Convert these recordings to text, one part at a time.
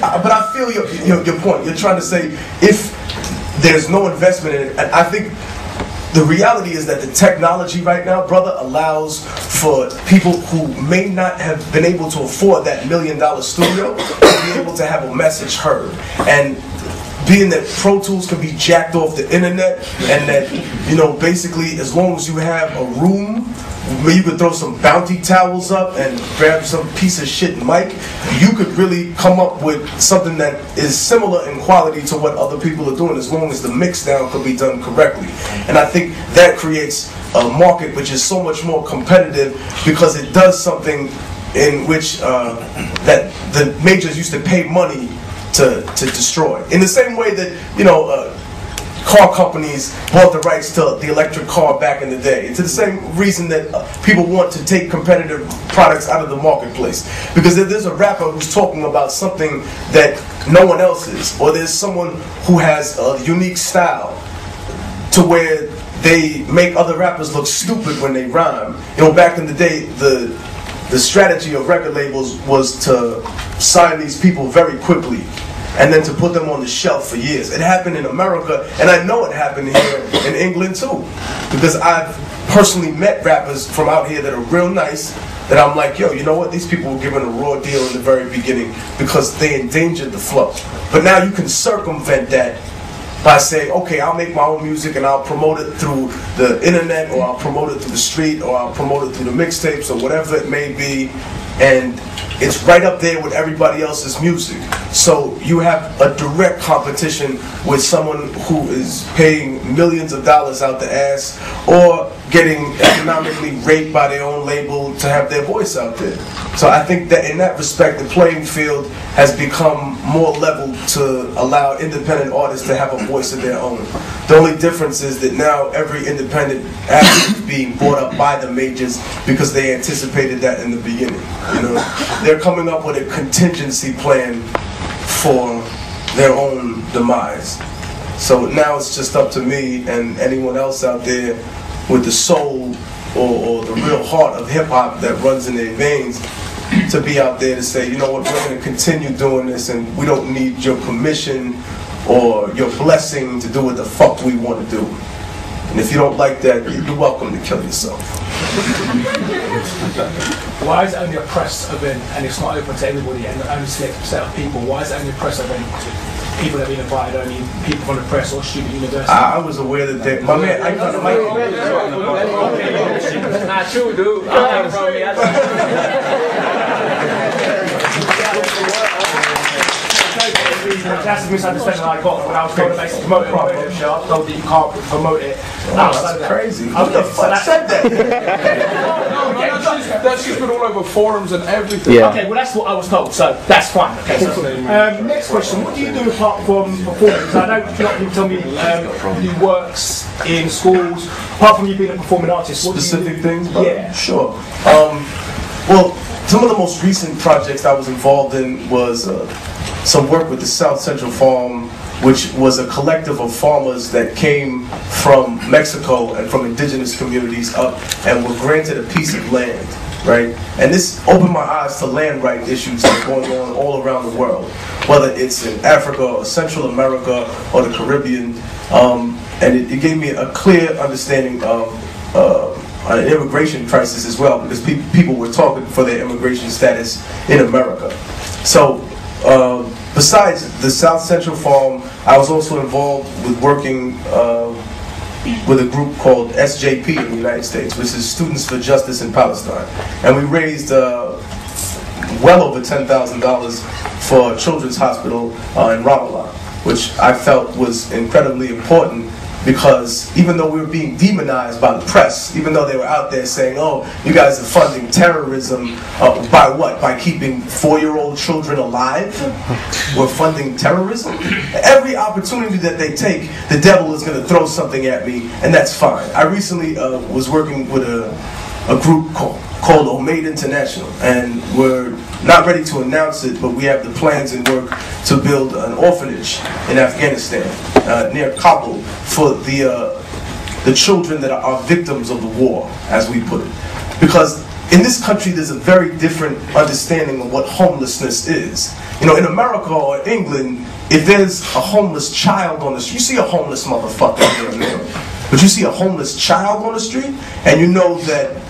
But I feel your point. You're trying to say if there's no investment in it, and I think the reality is that the technology right now, brother, allows for people who may not have been able to afford that $1 million studio to be able to have a message heard. And being that Pro Tools can be jacked off the internet, and that, you know, basically as long as you have a room where you could throw some bounty towels up and grab some piece of shit mic, you could really come up with something that is similar in quality to what other people are doing, as long as the mix down could be done correctly. And I think that creates a market which is so much more competitive, because it does something in which that the majors used to pay money to destroy. In the same way that, you know, car companies bought the rights to the electric car back in the day. It's the same reason that people want to take competitive products out of the marketplace. Because if there's a rapper who's talking about something that no one else is, or there's someone who has a unique style to where they make other rappers look stupid when they rhyme. You know, back in the day, the strategy of record labels was to sign these people very quickly, and then to put them on the shelf for years. It happened in America, and I know it happened here in England too, because I've personally met rappers from out here that are real nice, that I'm like, yo, you know what, these people were given a raw deal in the very beginning because they endangered the flow. But now you can circumvent that by saying, okay, I'll make my own music and I'll promote it through the internet, or I'll promote it through the street, or I'll promote it through the mixtapes, or whatever it may be, and it's right up there with everybody else's music. So you have a direct competition with someone who is paying millions of dollars out the ass, or getting economically raped by their own label to have their voice out there. So I think that in that respect, the playing field has become more level to allow independent artists to have a voice of their own. The only difference is that now every independent artist is being brought up by the majors because they anticipated that in the beginning. You know, they're coming up with a contingency plan for their own demise. So now it's just up to me and anyone else out there with the soul or the real heart of hip-hop that runs in their veins to be out there to say, you know what, we're going to continue doing this, and we don't need your permission or your blessing to do what the fuck we want to do. And if you don't like that, you're welcome to kill yourself. Why is it only a press event and it's not open to everybody and only select set of people? Why is it only a press event to people that have been invited, only people from the press or student university? I was aware that they, my man, I got the mic. That's not true, dude. I'm from That's a misunderstanding I got when I was going to basically promote it on the radio show. I was told that you can't promote it. That's crazy. Who the fuck said that? That's just been all over forums and everything. Yeah. Okay, well that's what I was told, so that's fine. Okay, so, next question, what do you do apart from performing? Because I know a lot of people tell me you works in schools, apart from you being a performing artist. Specific things? Yeah. Sure. Well, some of the most recent projects I was involved in was some work with the South Central Farm, which was a collective of farmers that came from Mexico and from indigenous communities up and were granted a piece of land, right? And this opened my eyes to land right issues that are going on all around the world, whether it's in Africa or Central America or the Caribbean. And it gave me a clear understanding of an immigration crisis as well, because people were talking for their immigration status in America. So besides the South Central Farm, I was also involved with working with a group called SJP in the United States, which is Students for Justice in Palestine. And we raised well over $10,000 for a children's hospital in Ramallah, which I felt was incredibly important, because even though we were being demonized by the press, even though they were out there saying, oh, you guys are funding terrorism, by what? By keeping 4-year-old children alive? We're funding terrorism? Every opportunity that they take, the devil is going to throw something at me, and that's fine. I recently was working with a group called Omaid International, and we're not ready to announce it, but we have the plans in work to build an orphanage in Afghanistan, near Kabul, for the children that are victims of the war, as we put it. Because in this country, there's a very different understanding of what homelessness is. You know, in America or England, if there's a homeless child on the street, you see a homeless motherfucker here and there, but you see a homeless child on the street, and you know that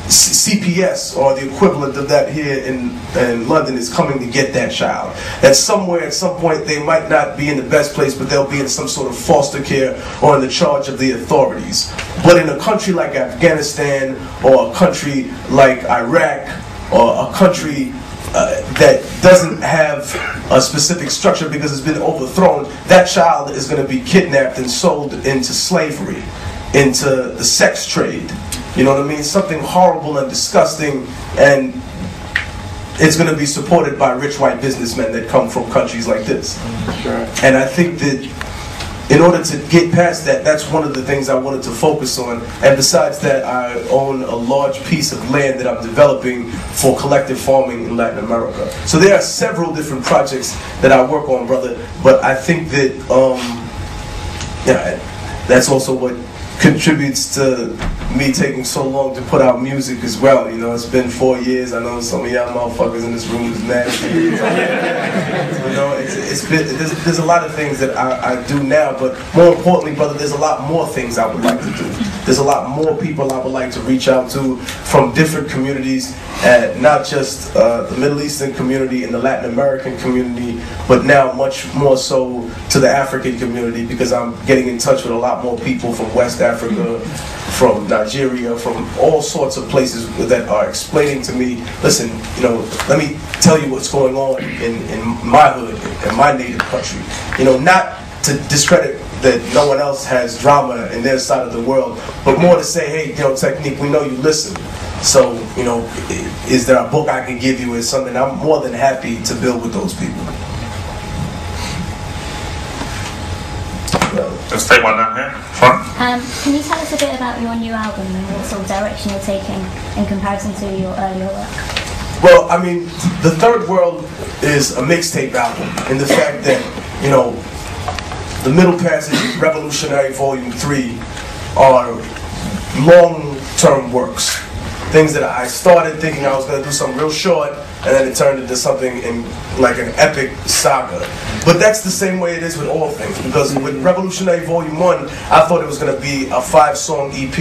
CPS, or the equivalent of that here in London, is coming to get that child. That somewhere at some point they might not be in the best place, but they'll be in some sort of foster care or in the charge of the authorities. But in a country like Afghanistan, or a country like Iraq, or a country that doesn't have a specific structure because it's been overthrown, that child is going to be kidnapped and sold into slavery, into the sex trade. You know what I mean? Something horrible and disgusting, and it's going to be supported by rich white businessmen that come from countries like this. Sure. And I think that in order to get past that, that's one of the things I wanted to focus on. And besides that, I own a large piece of land that I'm developing for collective farming in Latin America. So there are several different projects that I work on, brother. But I think that that's also what contributes to me taking so long to put out music as well. You know, it's been 4 years. I know some of y'all motherfuckers in this room is mad. You know, there's a lot of things that I do now, but more importantly, brother, there's a lot more things I would like to do. There's a lot more people I would like to reach out to from different communities, not just the Middle Eastern community and the Latin American community, but now much more so to the African community, because I'm getting in touch with a lot more people from West Africa, from Nigeria, from all sorts of places that are explaining to me, listen, you know, let me tell you what's going on in my hood, in my native country. You know, not to discredit that no one else has drama in their side of the world, but more to say, hey, you know, Technique, we know you listen. So, you know, is there a book I can give you? Is something I'm more than happy to build with those people. Let's take one down here, front. Can you tell us a bit about your new album and what sort of direction you're taking in comparison to your earlier work? Well, I mean, The Third World is a mixtape album in the fact that, you know, The Middle Passage, Revolutionary Volume 3 are long-term works. Things that I started thinking I was going to do something real short, and then it turned into something in like an epic saga. But that's the same way it is with all things, because with Revolutionary Volume 1, I thought it was going to be a 5-song EP.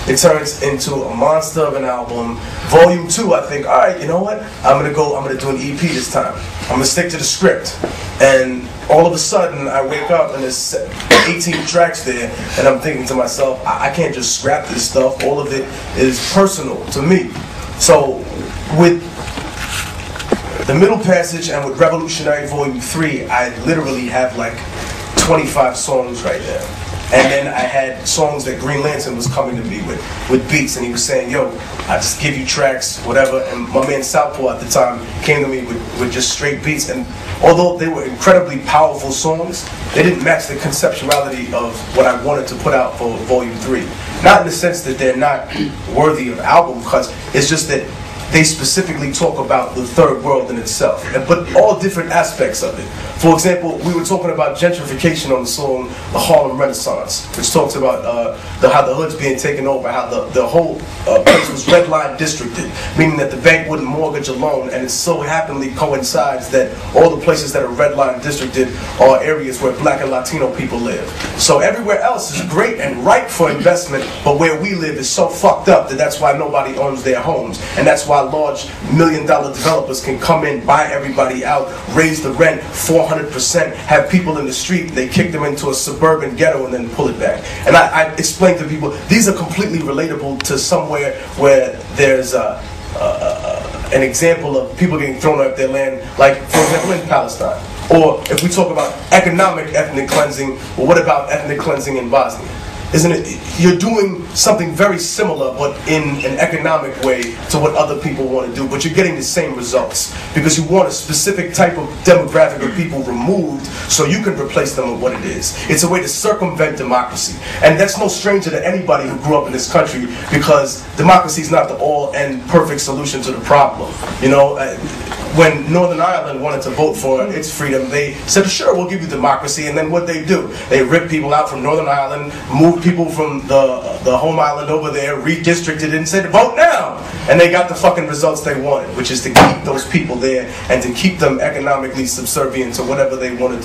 It turns into a monster of an album. Volume 2, I think, all right, you know what? I'm going to do an EP this time. I'm going to stick to the script. And all of a sudden, I wake up and there's 18 tracks there, and I'm thinking to myself, I can't just scrap this stuff. All of it is personal to me. So with The Middle Passage and with Revolutionary Volume 3, I literally have like 25 songs right there. And then I had songs that Green Lantern was coming to me with beats, and he was saying, yo, I just give you tracks, whatever. And my man Southpaw at the time came to me with just straight beats. And although they were incredibly powerful songs, they didn't match the conceptuality of what I wanted to put out for Volume 3. Not in the sense that they're not worthy of album cuts, it's just that they specifically talk about the third world in itself, but all different aspects of it. For example, we were talking about gentrification on the song The Harlem Renaissance, which talks about how the hood's being taken over, how the whole place was redline districted, meaning that the bank wouldn't mortgage a loan, and it so happily coincides that all the places that are redline districted are areas where Black and Latino people live. So everywhere else is great and ripe for investment, but where we live is so fucked up that that's why nobody owns their homes, and that's why large $1 million developers can come in, buy everybody out, raise the rent 400%, have people in the street, they kick them into a suburban ghetto and then pull it back. And I explain to people, these are completely relatable to somewhere where there's an example of people getting thrown out of their land, like, for example, in Palestine. Or if we talk about economic ethnic cleansing, well, what about ethnic cleansing in Bosnia? Isn't it, you're doing something very similar, but in an economic way to what other people want to do, but you're getting the same results because you want a specific type of demographic of people removed so you can replace them with what it is. It's a way to circumvent democracy. And that's no stranger to anybody who grew up in this country, because democracy is not the all-and perfect solution to the problem. You know, when Northern Ireland wanted to vote for its freedom, they said, sure, we'll give you democracy. And then what they do? They rip people out from Northern Ireland, move people from the home island over there, redistricted it, and said, vote now. And they got the fucking results they wanted, which is to keep those people there and to keep them economically subservient to whatever they want to do.